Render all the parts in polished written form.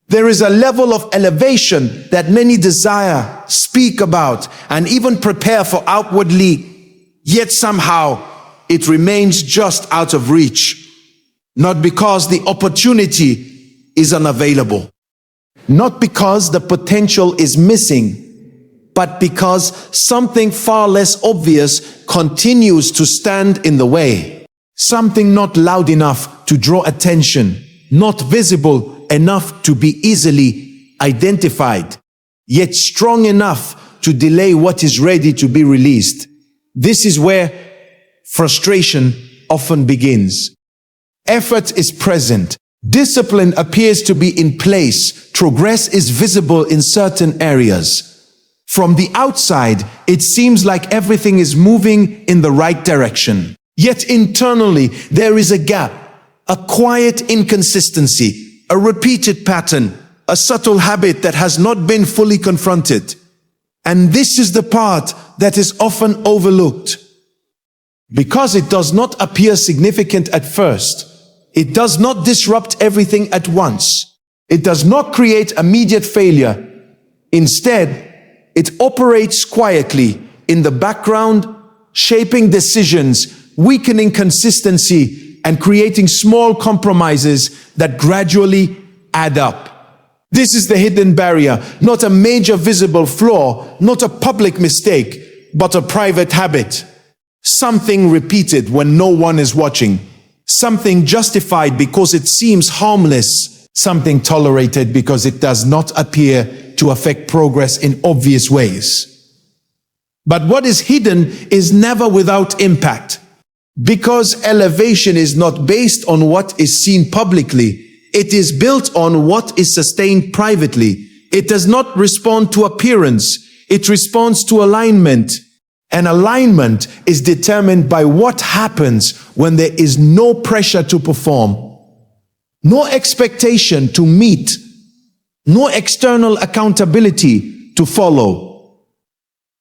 There is a level of elevation that many desire, speak about, and even prepare for outwardly, yet somehow it remains just out of reach. Not because the opportunity is unavailable, not because the potential is missing, but because something far less obvious continues to stand in the way. Something not loud enough to draw attention, not visible enough to be easily identified, yet strong enough to delay what is ready to be released. This is where frustration often begins. Effort is present. Discipline appears to be in place. Progress is visible in certain areas. From the outside, it seems like everything is moving in the right direction. Yet internally, there is a gap, a quiet inconsistency, a repeated pattern, a subtle habit that has not been fully confronted. And this is the part that is often overlooked. Because it does not appear significant at first, it does not disrupt everything at once. It does not create immediate failure. Instead, it operates quietly in the background, shaping decisions, weakening consistency, and creating small compromises that gradually add up. This is the hidden barrier, not a major visible flaw, not a public mistake, but a private habit. Something repeated when no one is watching. Something justified because it seems harmless. Something tolerated because it does not appear to affect progress in obvious ways. But what is hidden is never without impact. Because elevation is not based on what is seen publicly, it is built on what is sustained privately. It does not respond to appearance, it responds to alignment. And alignment is determined by what happens when there is no pressure to perform, no expectation to meet, no external accountability to follow.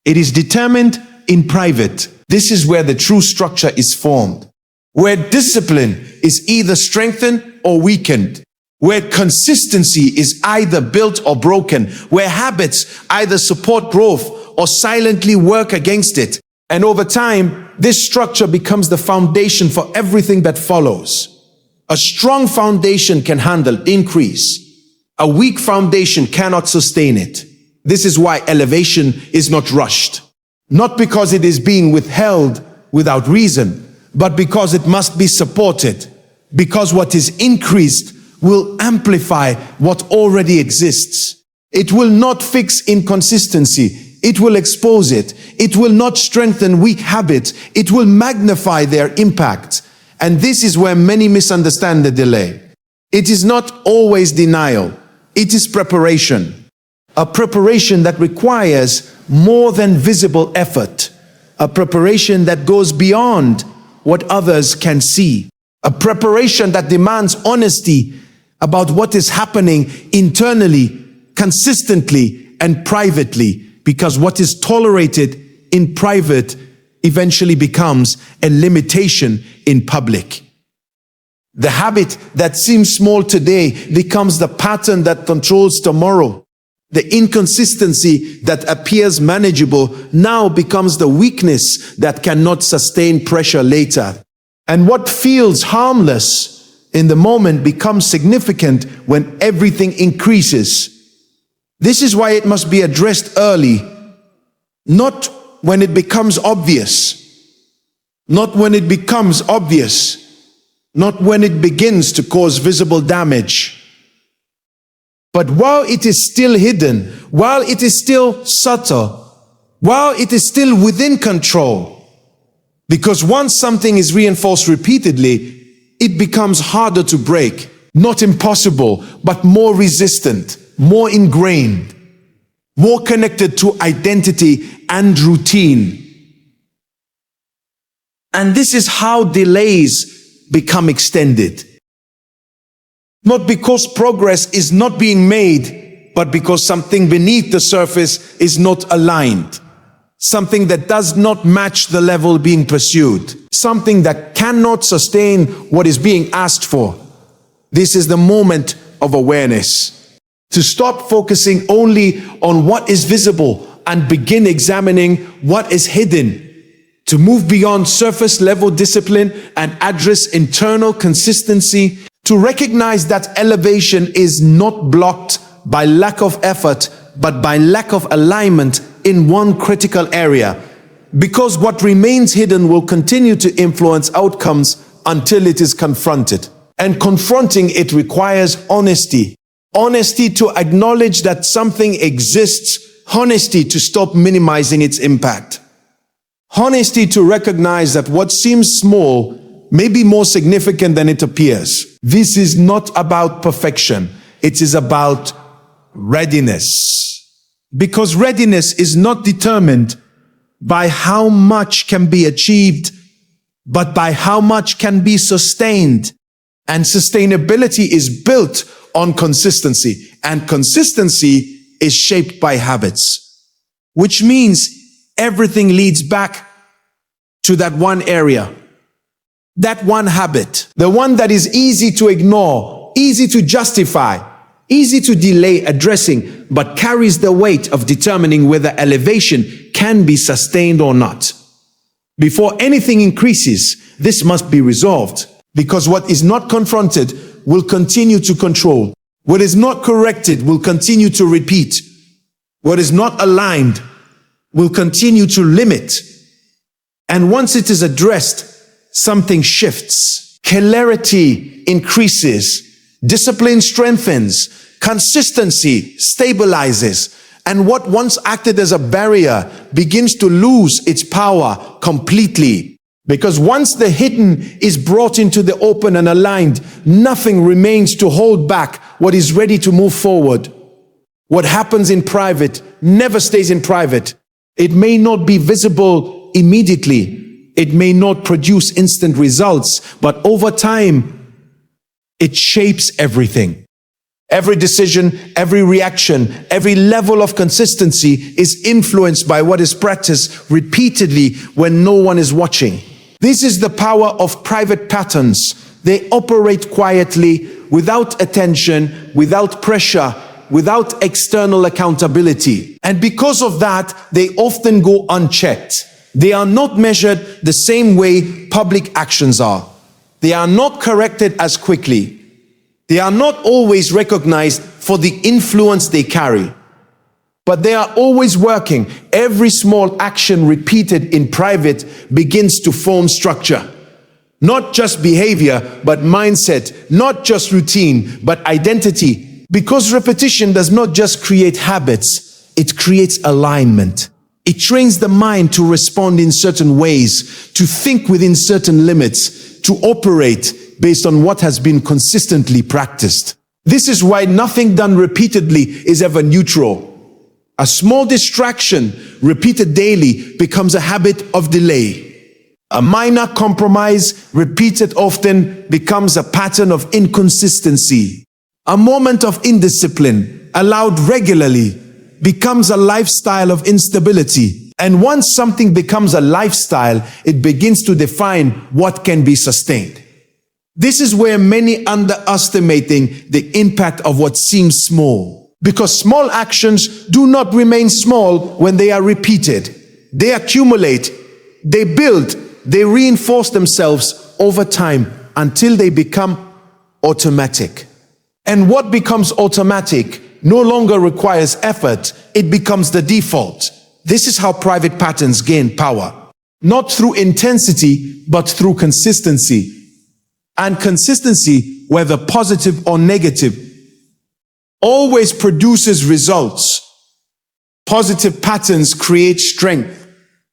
It is determined in private. This is where the true structure is formed, where discipline is either strengthened or weakened, where consistency is either built or broken, where habits either support growth or silently work against it. And over time, this structure becomes the foundation for everything that follows. A strong foundation can handle increase. A weak foundation cannot sustain it. This is why elevation is not rushed. Not because it is being withheld without reason, but because it must be supported. Because what is increased will amplify what already exists. It will not fix inconsistency. It will expose it. It will not strengthen weak habits. It will magnify their impact. And this is where many misunderstand the delay. It is not always denial. It is preparation. A preparation that requires more than visible effort. A preparation that goes beyond what others can see. A preparation that demands honesty about what is happening internally, consistently, and privately. Because what is tolerated in private eventually becomes a limitation in public. The habit that seems small today becomes the pattern that controls tomorrow. The inconsistency that appears manageable now becomes the weakness that cannot sustain pressure later. And what feels harmless in the moment becomes significant when everything increases. This is why it must be addressed early, not when it becomes obvious, not when it becomes obvious, not when it begins to cause visible damage. But while it is still hidden, while it is still subtle, while it is still within control, because once something is reinforced repeatedly, it becomes harder to break, not impossible, but more resistant, more ingrained, more connected to identity and routine. And this is how delays become extended. Not because progress is not being made, but because something beneath the surface is not aligned. Something that does not match the level being pursued. Something that cannot sustain what is being asked for. This is the moment of awareness. to stop focusing only on what is visible and begin examining what is hidden, to move beyond surface level discipline and address internal consistency, to recognize that elevation is not blocked by lack of effort, but by lack of alignment in one critical area. Because what remains hidden will continue to influence outcomes until it is confronted. And confronting it requires honesty. Honesty to acknowledge that something exists. Honesty to stop minimizing its impact. Honesty to recognize that what seems small may be more significant than it appears. This is not about perfection. It is about readiness. Because readiness is not determined by how much can be achieved, but by how much can be sustained. And sustainability is built on consistency. And consistency is shaped by habits. Which means everything leads back to that one area. That one habit. The one that is easy to ignore, easy to justify, easy to delay addressing, but carries the weight of determining whether elevation can be sustained or not. Before anything increases, this must be resolved, because what is not confronted will continue to control. What is not corrected will continue to repeat. What is not aligned will continue to limit. And once it is addressed, something shifts. Clarity increases. Discipline strengthens. Consistency stabilizes. And what once acted as a barrier begins to lose its power completely. Because once the hidden is brought into the open and aligned, nothing remains to hold back what is ready to move forward. What happens in private never stays in private. It may not be visible immediately. It may not produce instant results, but over time, it shapes everything. Every decision, every reaction, every level of consistency is influenced by what is practiced repeatedly when no one is watching. This is the power of private patterns. They operate quietly, without attention, without pressure, without external accountability. And because of that, they often go unchecked. They are not measured the same way public actions are. They are not corrected as quickly. They are not always recognized for the influence they carry. But they are always working. Every small action repeated in private begins to form structure. Not just behavior, but mindset. Not just routine, but identity. Because repetition does not just create habits, it creates alignment. It trains the mind to respond in certain ways, to think within certain limits, to operate based on what has been consistently practiced. This is why nothing done repeatedly is ever neutral. A small distraction repeated daily becomes a habit of delay. A minor compromise repeated often becomes a pattern of inconsistency. A moment of indiscipline allowed regularly becomes a lifestyle of instability. And once something becomes a lifestyle, it begins to define what can be sustained. This is where many underestimating the impact of what seems small. Because small actions do not remain small when they are repeated. They accumulate, they build, they reinforce themselves over time until they become automatic. And what becomes automatic no longer requires effort, it becomes the default. This is how private patterns gain power. Not through intensity, but through consistency. And consistency, whether positive or negative, always produces results. Positive patterns create strength.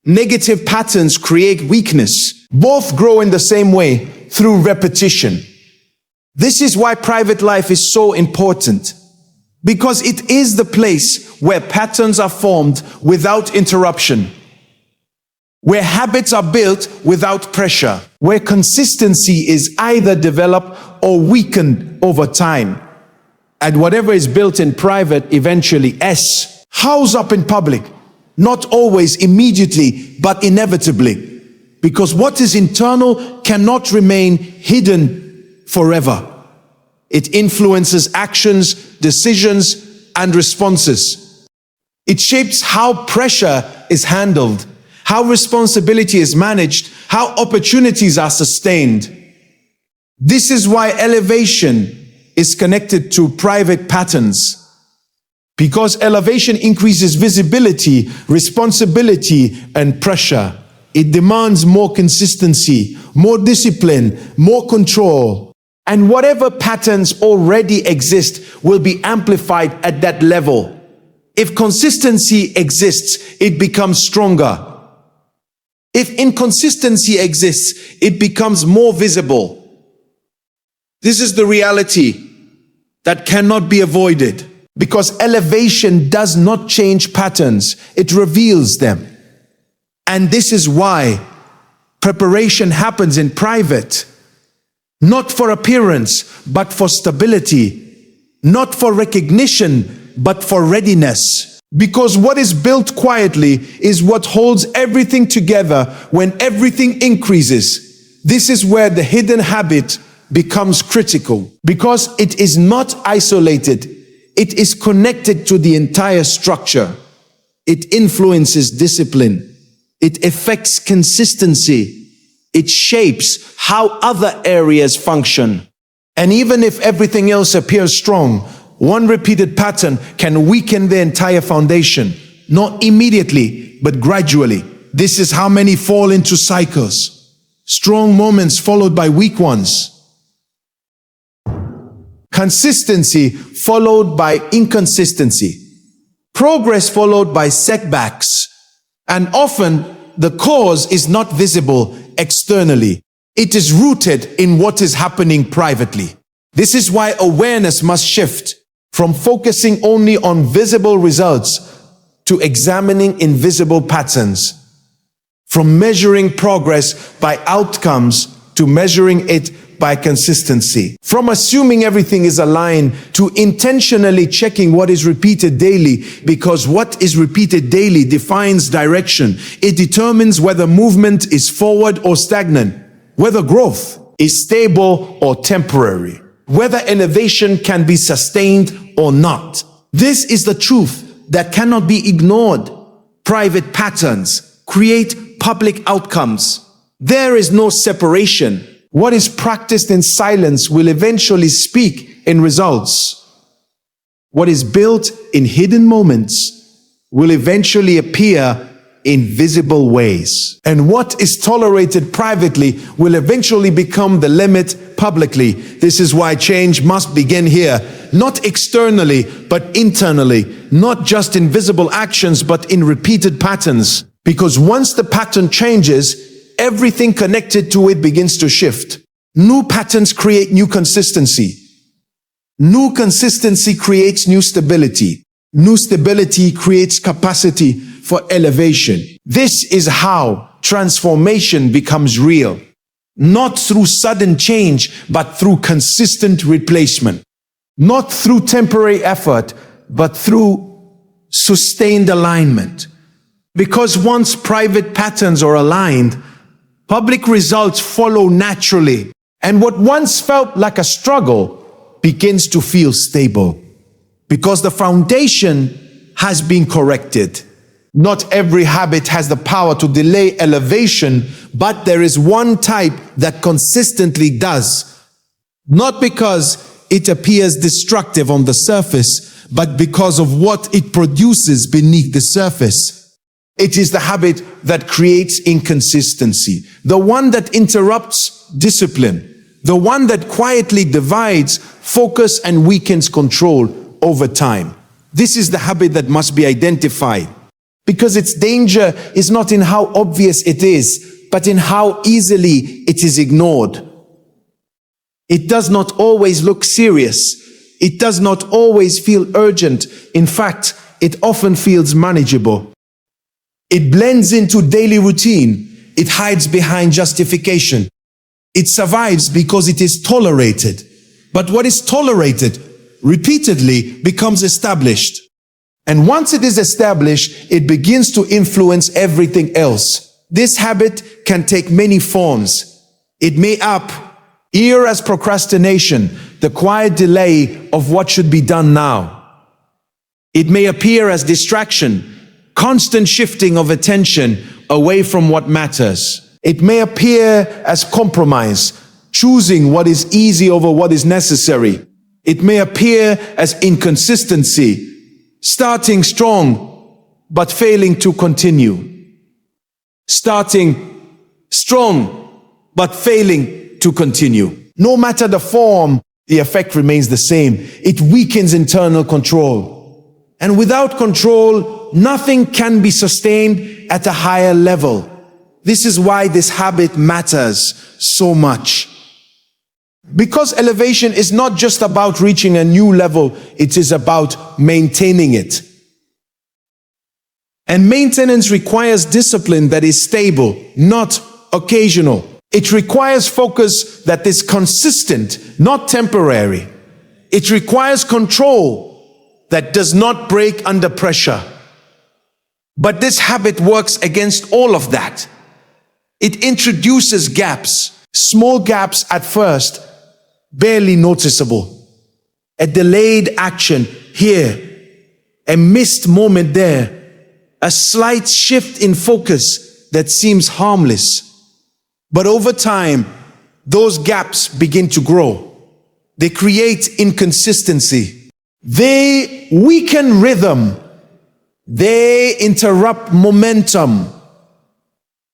Negative patterns create weakness. Both grow in the same way, through repetition. This is why private life is so important. Because it is the place where patterns are formed without interruption. Where habits are built without pressure. Where consistency is either developed or weakened over time. And whatever is built in private eventually house up in public. Not always immediately, but inevitably. Because what is internal cannot remain hidden forever. It influences actions, decisions, and responses. It shapes how pressure is handled, how responsibility is managed, how opportunities are sustained. This is why elevation is connected to private patterns. Because elevation increases visibility, responsibility, and pressure. It demands more consistency, more discipline, more control. And whatever patterns already exist will be amplified at that level. If consistency exists, it becomes stronger. If inconsistency exists, it becomes more visible. This is the reality that cannot be avoided, because elevation does not change patterns, it reveals them. And this is why preparation happens in private, not for appearance, but for stability, not for recognition, but for readiness. Because what is built quietly is what holds everything together when everything increases. This is where the hidden habit becomes critical, because it is not isolated. It is connected to the entire structure. It influences discipline. It affects consistency. It shapes how other areas function. And even if everything else appears strong, one repeated pattern can weaken the entire foundation. Not immediately, but gradually. This is how many fall into cycles. Strong moments followed by weak ones. Consistency followed by inconsistency. Progress followed by setbacks. And often the cause is not visible externally. It is rooted in what is happening privately. This is why awareness must shift from focusing only on visible results to examining invisible patterns. From measuring progress by outcomes to measuring it by consistency. From assuming everything is aligned to intentionally checking what is repeated daily, because what is repeated daily defines direction. It determines whether movement is forward or stagnant, whether growth is stable or temporary, whether innovation can be sustained or not. This is the truth that cannot be ignored. Private patterns create public outcomes. There is no separation. What is practiced in silence will eventually speak in results. What is built in hidden moments will eventually appear in visible ways. And what is tolerated privately will eventually become the limit publicly. This is why change must begin here, not externally, but internally, not just in visible actions, but in repeated patterns. Because once the pattern changes, everything connected to it begins to shift. New patterns create new consistency. New consistency creates new stability. New stability creates capacity for elevation. This is how transformation becomes real. Not through sudden change, but through consistent replacement. Not through temporary effort, but through sustained alignment. Because once private patterns are aligned, public results follow naturally. And what once felt like a struggle begins to feel stable. Because the foundation has been corrected. Not every habit has the power to delay elevation, but there is one type that consistently does. Not because it appears destructive on the surface, but because of what it produces beneath the surface. It is the habit that creates inconsistency, the one that interrupts discipline, the one that quietly divides focus and weakens control over time. This is the habit that must be identified, because its danger is not in how obvious it is, but in how easily it is ignored. It does not always look serious. It does not always feel urgent. In fact, it often feels manageable. It blends into daily routine. It hides behind justification. It survives because it is tolerated. But what is tolerated repeatedly becomes established. And once it is established, it begins to influence everything else. This habit can take many forms. It may appear as procrastination, the quiet delay of what should be done now. It may appear as distraction, constant shifting of attention away from what matters. It may appear as compromise, choosing what is easy over what is necessary. It may appear as inconsistency, starting strong but failing to continue. Starting strong but failing to continue. No matter the form, the effect remains the same. It weakens internal control. And without control, nothing can be sustained at a higher level. This is why this habit matters so much. Because elevation is not just about reaching a new level, it is about maintaining it. And maintenance requires discipline that is stable, not occasional. It requires focus that is consistent, not temporary. It requires control that does not break under pressure. But this habit works against all of that. It introduces gaps, small gaps at first, barely noticeable. A delayed action here, a missed moment there, a slight shift in focus that seems harmless. But over time, those gaps begin to grow. They create inconsistency. They weaken rhythm. They interrupt momentum.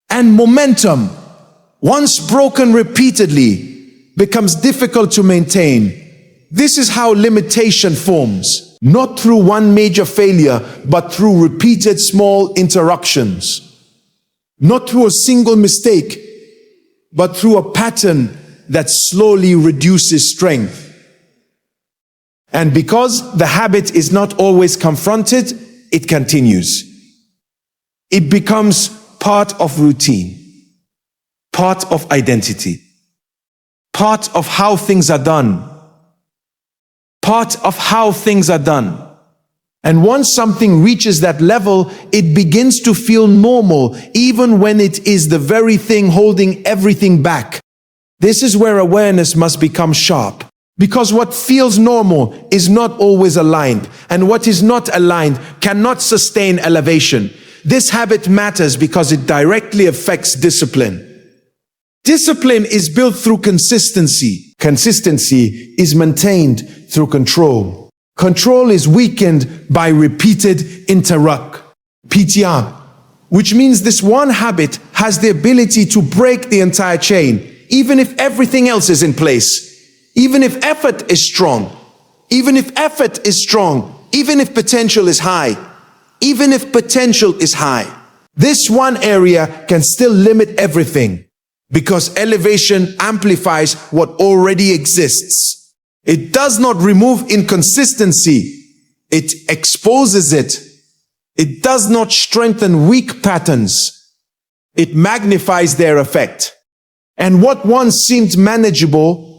And momentum, once broken repeatedly, becomes difficult to maintain. This is how limitation forms, not through one major failure, but through repeated small interruptions. Not through a single mistake, but through a pattern that slowly reduces strength. And because the habit is not always confronted, it continues. It becomes part of routine, part of identity, part of how things are done, part of how things are done. And once something reaches that level, it begins to feel normal, even when it is the very thing holding everything back. This is where awareness must become sharp. Because what feels normal is not always aligned, and what is not aligned cannot sustain elevation. This habit matters because it directly affects discipline. Discipline is built through consistency. Consistency is maintained through control. Control is weakened by repeated PTR, which means this one habit has the ability to break the entire chain, even if everything else is in place. Even if effort is strong, even if potential is high, this one area can still limit everything, because elevation amplifies what already exists. It does not remove inconsistency, it exposes it. It does not strengthen weak patterns, it magnifies their effect. And what once seemed manageable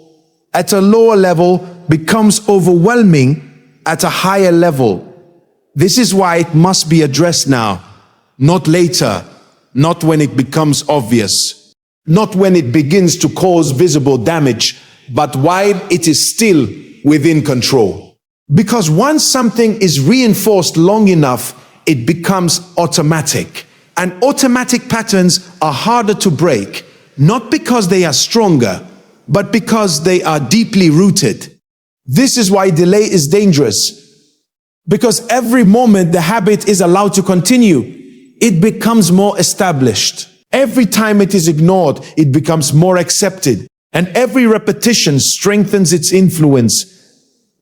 at a lower level becomes overwhelming at a higher level. This is why it must be addressed now, not later, not when it becomes obvious, not when it begins to cause visible damage, but while it is still within control. Because once something is reinforced long enough, it becomes automatic. And automatic patterns are harder to break, not because they are stronger, but because they are deeply rooted. This is why delay is dangerous. Because every moment the habit is allowed to continue, it becomes more established. Every time it is ignored, it becomes more accepted. And every repetition strengthens its influence.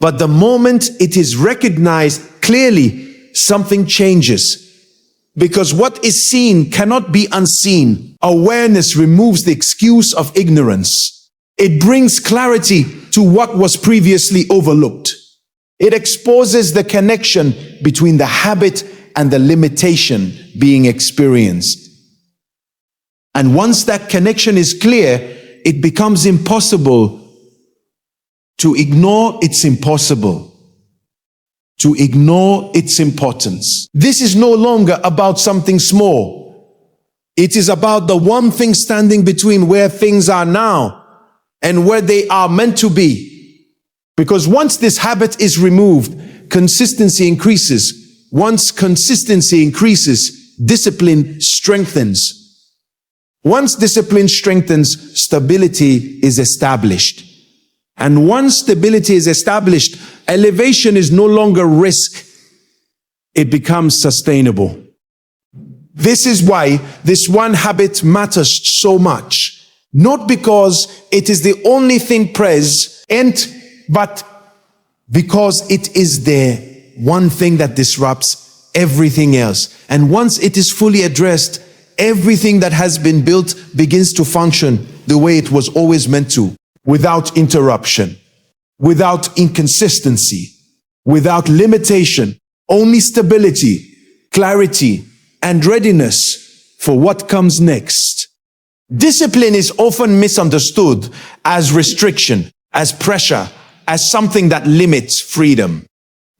But the moment it is recognized clearly, something changes. Because what is seen cannot be unseen. Awareness removes the excuse of ignorance. It brings clarity to what was previously overlooked. It exposes the connection between the habit and the limitation being experienced. And once that connection is clear, it becomes impossible to ignore its impossible, to ignore its importance. This is no longer about something small. It is about the one thing standing between where things are now and where they are meant to be. Because once this habit is removed, consistency increases. Once consistency increases, discipline strengthens. Once discipline strengthens, stability is established. And once stability is established, elevation is no longer risk. It becomes sustainable. This is why this one habit matters so much. Not because it is the only thing present, but because it is the one thing that disrupts everything else. And once it is fully addressed, everything that has been built begins to function the way it was always meant to, without interruption, without inconsistency, without limitation, only stability, clarity, and readiness for what comes next. Discipline is often misunderstood as restriction, as pressure, as something that limits freedom.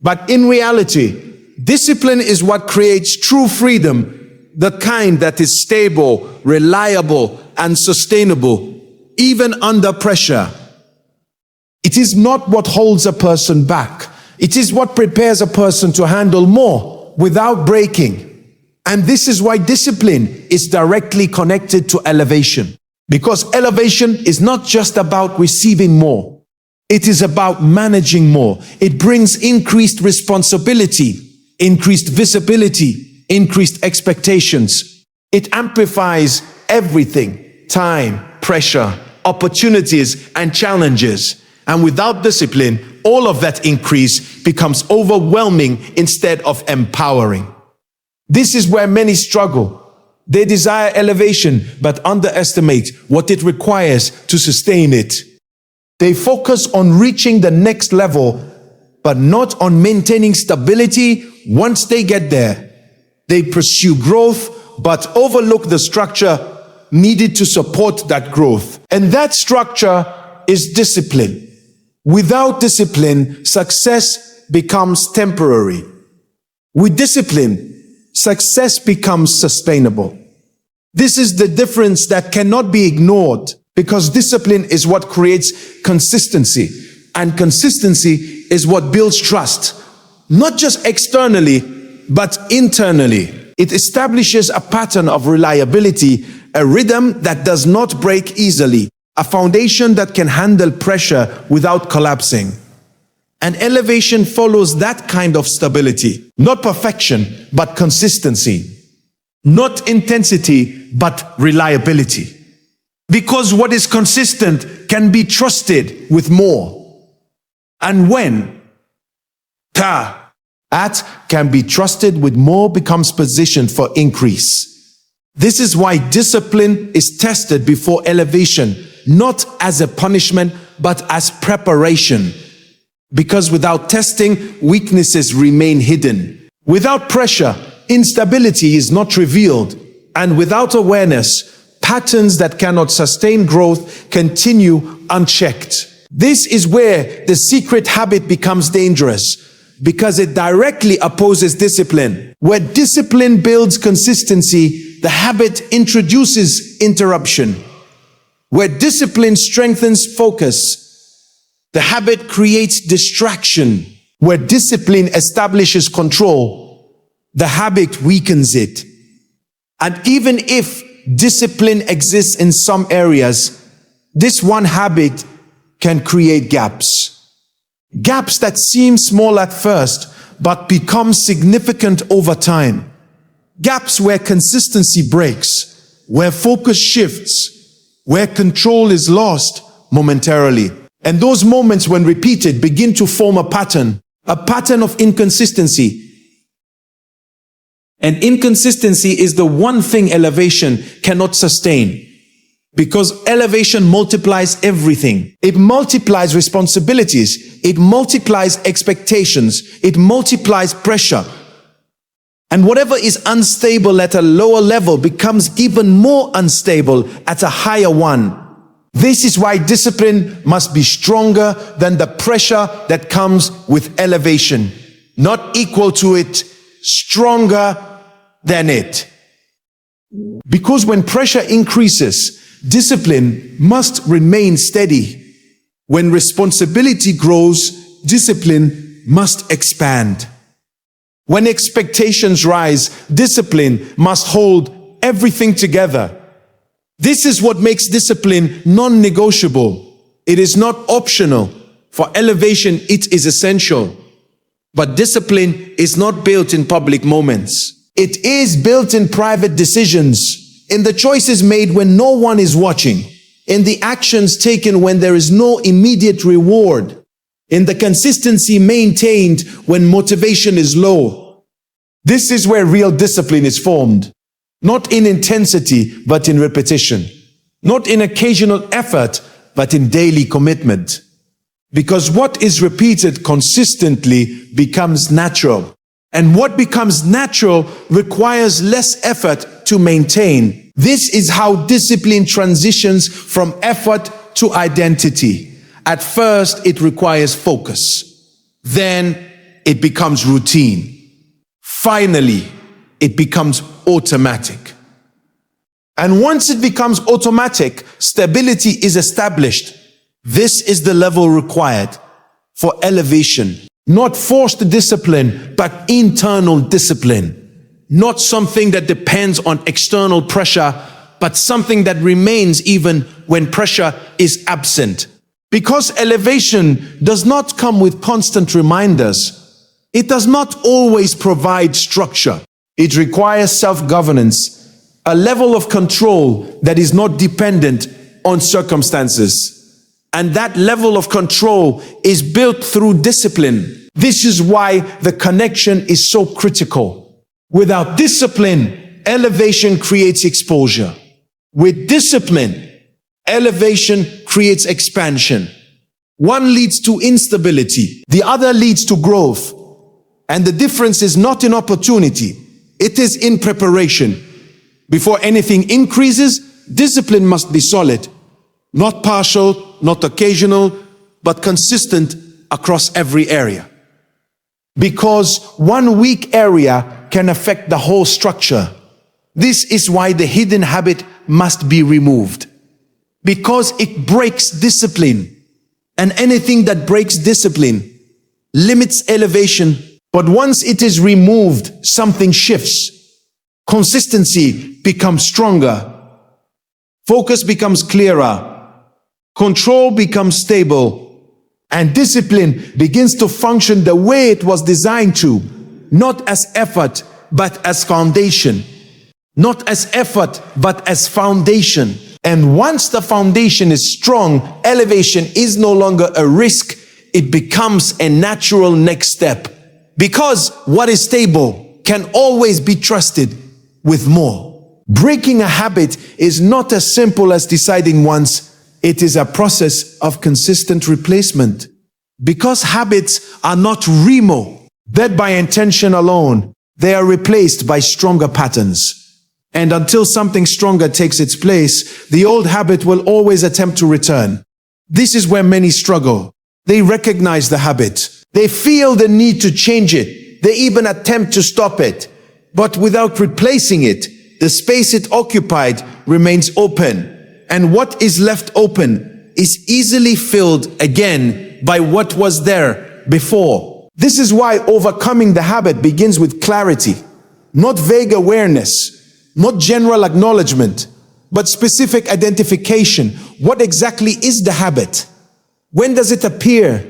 But in reality, discipline is what creates true freedom, the kind that is stable, reliable, and sustainable, even under pressure. It is not what holds a person back. It is what prepares a person to handle more without breaking. And this is why discipline is directly connected to elevation. Because elevation is not just about receiving more. It is about managing more. It brings increased responsibility, increased visibility, increased expectations. It amplifies everything: time, pressure, opportunities, and challenges. And without discipline, all of that increase becomes overwhelming instead of empowering. This is where many struggle. They desire elevation, but underestimate what it requires to sustain it. They focus on reaching the next level, but not on maintaining stability once they get there. They pursue growth, but overlook the structure needed to support that growth. And that structure is discipline. Without discipline, success becomes temporary. With discipline, success becomes sustainable. This is the difference that cannot be ignored, because discipline is what creates consistency, and consistency is what builds trust, not just externally, but internally. It establishes a pattern of reliability, a rhythm that does not break easily, a foundation that can handle pressure without collapsing. And elevation follows that kind of stability. Not perfection, but consistency. Not intensity, but reliability. Because what is consistent can be trusted with more. And when that can be trusted with more becomes positioned for increase. This is why discipline is tested before elevation, not as a punishment, but as preparation. Because without testing, weaknesses remain hidden. Without pressure, instability is not revealed. And without awareness, patterns that cannot sustain growth continue unchecked. This is where the secret habit becomes dangerous, because it directly opposes discipline. Where discipline builds consistency, the habit introduces interruption. Where discipline strengthens focus, the habit creates distraction. Where discipline establishes control, the habit weakens it. And even if discipline exists in some areas, this one habit can create gaps. Gaps that seem small at first, but become significant over time. Gaps where consistency breaks, where focus shifts, where control is lost momentarily. And those moments, when repeated, begin to form a pattern of inconsistency. And inconsistency is the one thing elevation cannot sustain. Because elevation multiplies everything. It multiplies responsibilities. It multiplies expectations. It multiplies pressure. And whatever is unstable at a lower level becomes even more unstable at a higher one. This is why discipline must be stronger than the pressure that comes with elevation. Not equal to it, stronger than it. Because when pressure increases, discipline must remain steady. When responsibility grows, discipline must expand. When expectations rise, discipline must hold everything together. This is what makes discipline non-negotiable. It is not optional. For elevation, it is essential. But discipline is not built in public moments. It is built in private decisions, in the choices made when no one is watching, in the actions taken when there is no immediate reward, in the consistency maintained when motivation is low. This is where real discipline is formed, not in intensity, but in repetition, not in occasional effort, but in daily commitment. Because what is repeated consistently becomes natural. And what becomes natural requires less effort to maintain. This is how discipline transitions from effort to identity. At first, it requires focus. Then it becomes routine. Finally, it becomes automatic. And once it becomes automatic, stability is established. This is the level required for elevation. Not forced discipline, but internal discipline. Not something that depends on external pressure, but something that remains even when pressure is absent. Because elevation does not come with constant reminders. It does not always provide structure. It requires self-governance, a level of control that is not dependent on circumstances. And that level of control is built through discipline. This is why the connection is so critical. Without discipline, elevation creates exposure. With discipline, elevation creates expansion. One leads to instability, the other leads to growth. And the difference is not in opportunity, it is in preparation. Before anything increases, discipline must be solid. Not partial, not occasional, but consistent across every area. Because one weak area can affect the whole structure. This is why the hidden habit must be removed. Because it breaks discipline. And anything that breaks discipline limits elevation. But once it is removed, something shifts. Consistency becomes stronger. Focus becomes clearer. Control becomes stable, and discipline begins to function the way it was designed to, not as effort, but as foundation. Not as effort, but as foundation. And once the foundation is strong, elevation is no longer a risk, it becomes a natural next step. Because what is stable can always be trusted with more. Breaking a habit is not as simple as deciding once. It is a process of consistent replacement. Because habits are not remo, led by intention alone, they are replaced by stronger patterns. And until something stronger takes its place, the old habit will always attempt to return. This is where many struggle. They recognize the habit. They feel the need to change it. They even attempt to stop it. But without replacing it, the space it occupied remains open. And what is left open is easily filled again by what was there before. This is why overcoming the habit begins with clarity, not vague awareness, not general acknowledgement, but specific identification. What exactly is the habit? When does it appear?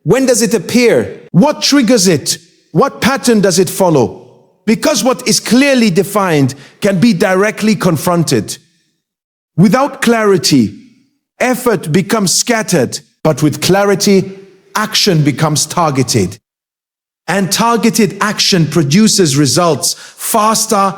When does it appear? What triggers it? What pattern does it follow? Because what is clearly defined can be directly confronted. Without clarity, effort becomes scattered, but with clarity, action becomes targeted. And targeted action produces results faster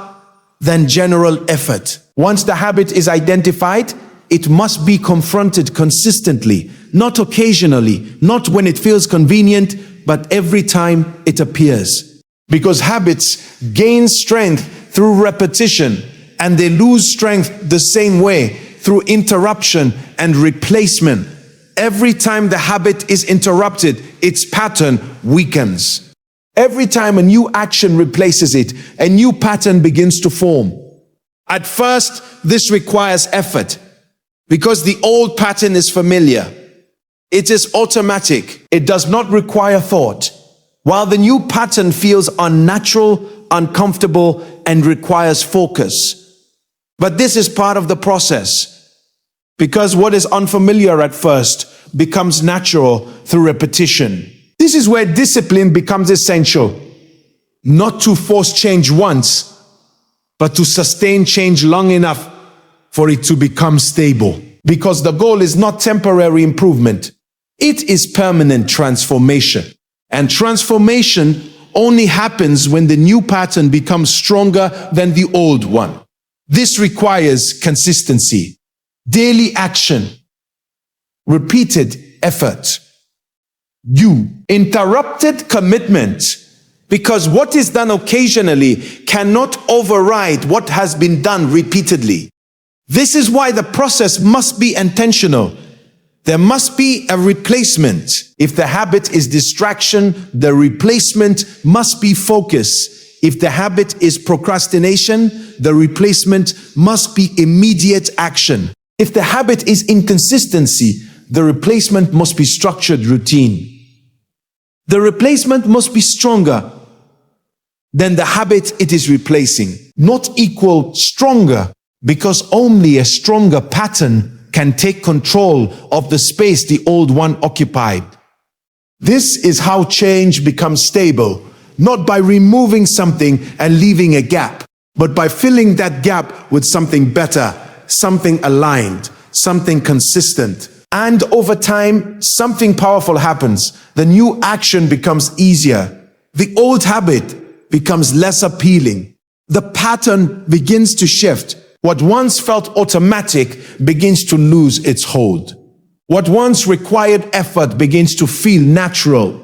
than general effort. Once the habit is identified, it must be confronted consistently, not occasionally, not when it feels convenient, but every time it appears. Because habits gain strength through repetition, and they lose strength the same way, through interruption and replacement. Every time the habit is interrupted, its pattern weakens. Every time a new action replaces it, a new pattern begins to form. At first, this requires effort, because the old pattern is familiar. It is automatic. It does not require thought. while the new pattern feels unnatural, uncomfortable, and requires focus. But this is part of the process, because what is unfamiliar at first becomes natural through repetition. This is where discipline becomes essential. Not to force change once, but to sustain change long enough for it to become stable. Because the goal is not temporary improvement. It is permanent transformation. And transformation only happens when the new pattern becomes stronger than the old one. This requires consistency, daily action, repeated effort. Interrupted commitment. Because what is done occasionally cannot override what has been done repeatedly. This is why the process must be intentional. There must be a replacement. If the habit is distraction, the replacement must be focus. If the habit is procrastination, the replacement must be immediate action. If the habit is inconsistency, the replacement must be structured routine. The replacement must be stronger than the habit it is replacing. Not equal stronger, because only a stronger pattern can take control of the space the old one occupied. This is how change becomes stable, not by removing something and leaving a gap, but by filling that gap with something better, something aligned, something consistent. And over time, something powerful happens. The new action becomes easier. The old habit becomes less appealing. The pattern begins to shift. What once felt automatic begins to lose its hold. What once required effort begins to feel natural.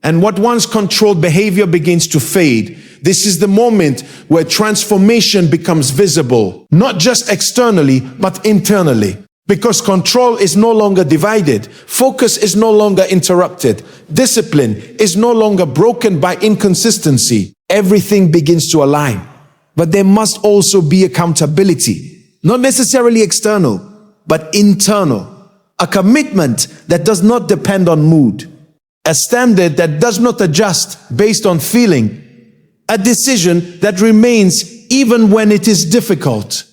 And what once controlled behavior begins to fade. This is the moment where transformation becomes visible, not just externally, but internally. Because control is no longer divided, focus is no longer interrupted, discipline is no longer broken by inconsistency. Everything begins to align. But there must also be accountability, not necessarily external, but internal. A commitment that does not depend on mood, a standard that does not adjust based on feeling, a decision that remains even when it is difficult.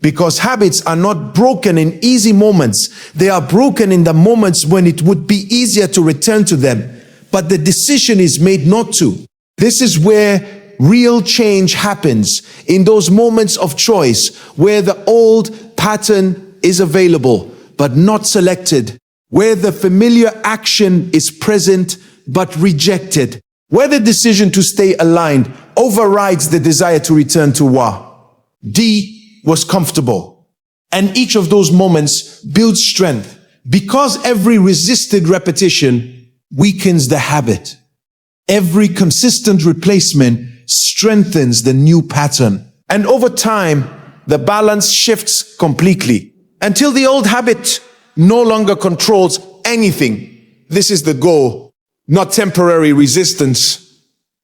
Because habits are not broken in easy moments. They are broken in the moments when it would be easier to return to them, but the decision is made not to. This is where real change happens, in those moments of choice where the old pattern is available but not selected, where the familiar action is present but rejected, where the decision to stay aligned overrides the desire to return to Wa. D was comfortable. And each of those moments builds strength, because every resisted repetition weakens the habit. Every consistent replacement strengthens the new pattern. And over time, the balance shifts completely until the old habit no longer controls anything. This is the goal, not temporary resistance,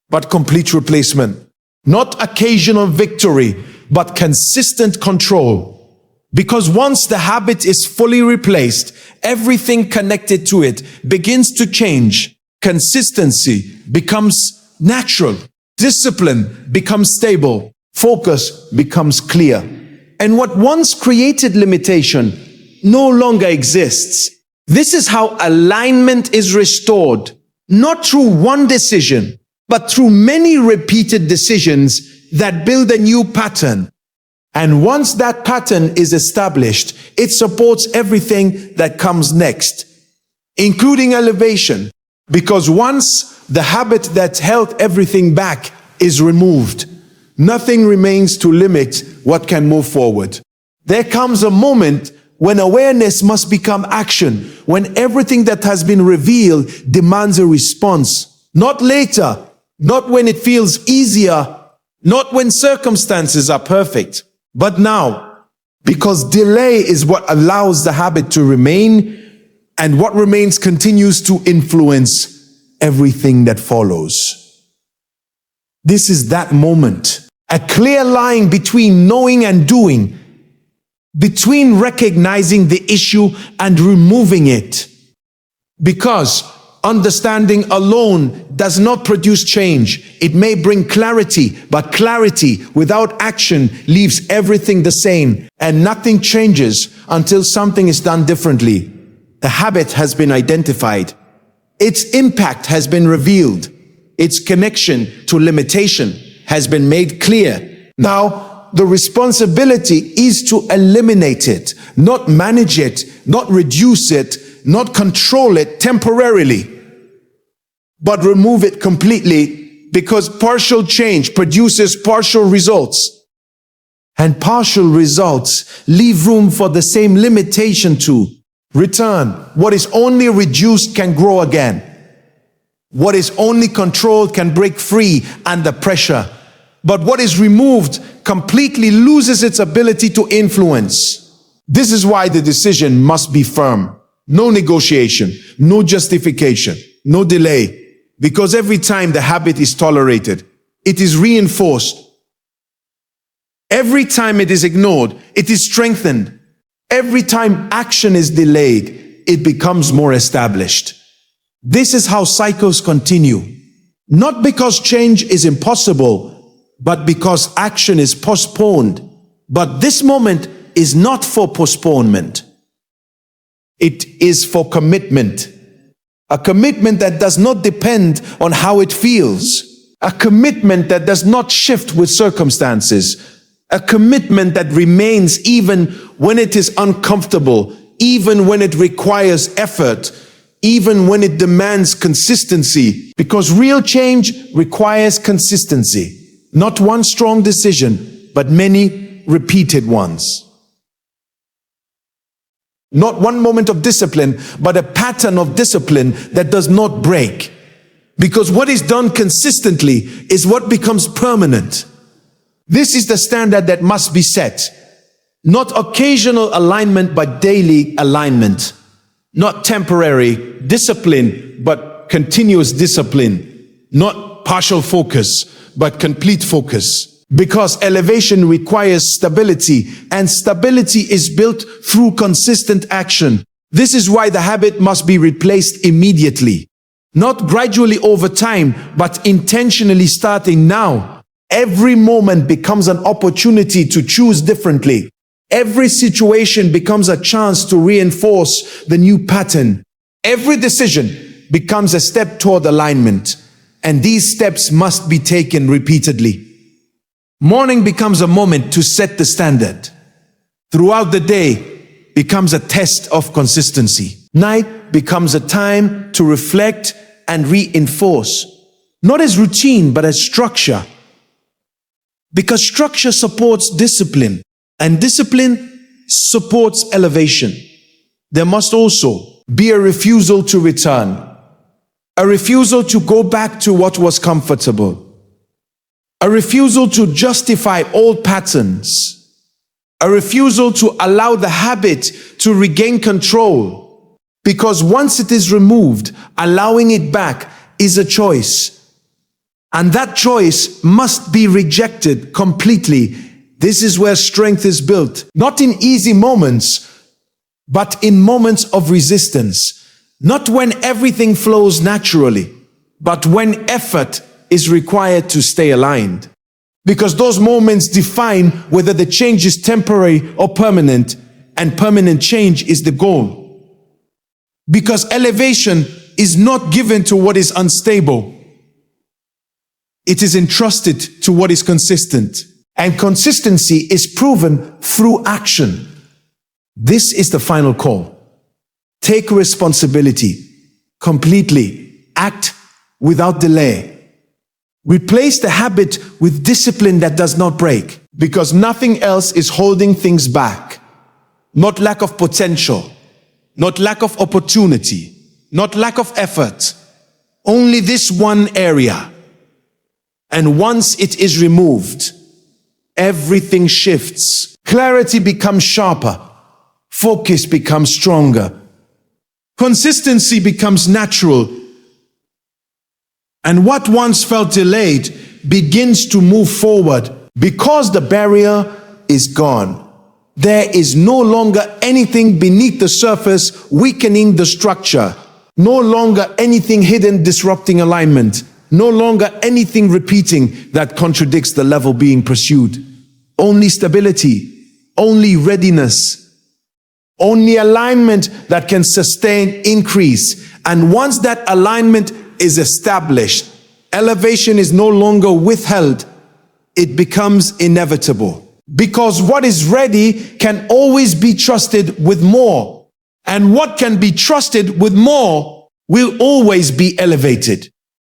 but complete replacement. Not occasional victory, but consistent control. Because once the habit is fully replaced, everything connected to it begins to change. Consistency becomes natural. Discipline becomes stable. Focus becomes clear. And what once created limitation no longer exists. This is how alignment is restored, not through one decision, but through many repeated decisions that build a new pattern. And once that pattern is established, it supports everything that comes next, including elevation. Because once the habit that held everything back is removed, nothing remains to limit what can move forward. There comes a moment when awareness must become action, when everything that has been revealed demands a response. Not later, not when it feels easier, not when circumstances are perfect, but now. Because delay is what allows the habit to remain, and what remains continues to influence everything that follows. This is that moment, a clear line between knowing and doing, between recognizing the issue and removing it. Because Understanding alone does not produce change. It may bring clarity, but clarity without action leaves everything the same, and nothing changes until something is done differently. The habit has been identified. Its impact has been revealed. Its connection to limitation has been made clear. Now, the responsibility is to eliminate it, not manage it, not reduce it, not control it temporarily, but remove it completely, because partial change produces partial results. And partial results leave room for the same limitation to return. What is only reduced can grow again. What is only controlled can break free under pressure. But what is removed completely loses its ability to influence. This is why the decision must be firm. No negotiation, no justification, no delay. Because every time the habit is tolerated, it is reinforced. Every time it is ignored, it is strengthened. Every time action is delayed, it becomes more established. This is how cycles continue. Not because change is impossible, but because action is postponed. But this moment is not for postponement. It is for commitment. A commitment that does not depend on how it feels. A commitment that does not shift with circumstances. A commitment that remains even when it is uncomfortable, even when it requires effort, even when it demands consistency. Because real change requires consistency. Not one strong decision, but many repeated ones. Not one moment of discipline, but a pattern of discipline that does not break. Because what is done consistently is what becomes permanent. This is the standard that must be set. Not occasional alignment, but daily alignment. Not temporary discipline, but continuous discipline. Not partial focus, but complete focus. Because elevation requires stability, and stability is built through consistent action. This is why the habit must be replaced immediately. Not gradually over time, but intentionally starting now. Every moment becomes an opportunity to choose differently. Every situation becomes a chance to reinforce the new pattern. Every decision becomes a step toward alignment, and these steps must be taken repeatedly. Morning becomes a moment to set the standard. Throughout the day becomes a test of consistency. Night becomes a time to reflect and reinforce. Not as routine, but as structure. Because structure supports discipline, and discipline supports elevation. There must also be a refusal to return. A refusal to go back to what was comfortable. A refusal to justify old patterns. A refusal to allow the habit to regain control. Because once it is removed, allowing it back is a choice. And that choice must be rejected completely. This is where strength is built. Not in easy moments, but in moments of resistance. Not when everything flows naturally, but when effort is required to stay aligned. Because those moments define whether the change is temporary or permanent, and permanent change is the goal. Because elevation is not given to what is unstable. It is entrusted to what is consistent. And consistency is proven through action. This is the final call. Take responsibility completely. Act without delay. Replace the habit with discipline that does not break, because nothing else is holding things back. Not lack of potential, not lack of opportunity, not lack of effort. Only this one area. And once it is removed, everything shifts. Clarity becomes sharper. Focus becomes stronger. Consistency becomes natural. And what once felt delayed begins to move forward because the barrier is gone. There is no longer anything beneath the surface weakening the structure. No longer anything hidden disrupting alignment. No longer anything repeating that contradicts the level being pursued. Only stability, only readiness, only alignment that can sustain increase. And once that alignment is established, elevation is no longer withheld, it becomes inevitable. Because what is ready can always be trusted with more. And what can be trusted with more will always be elevated.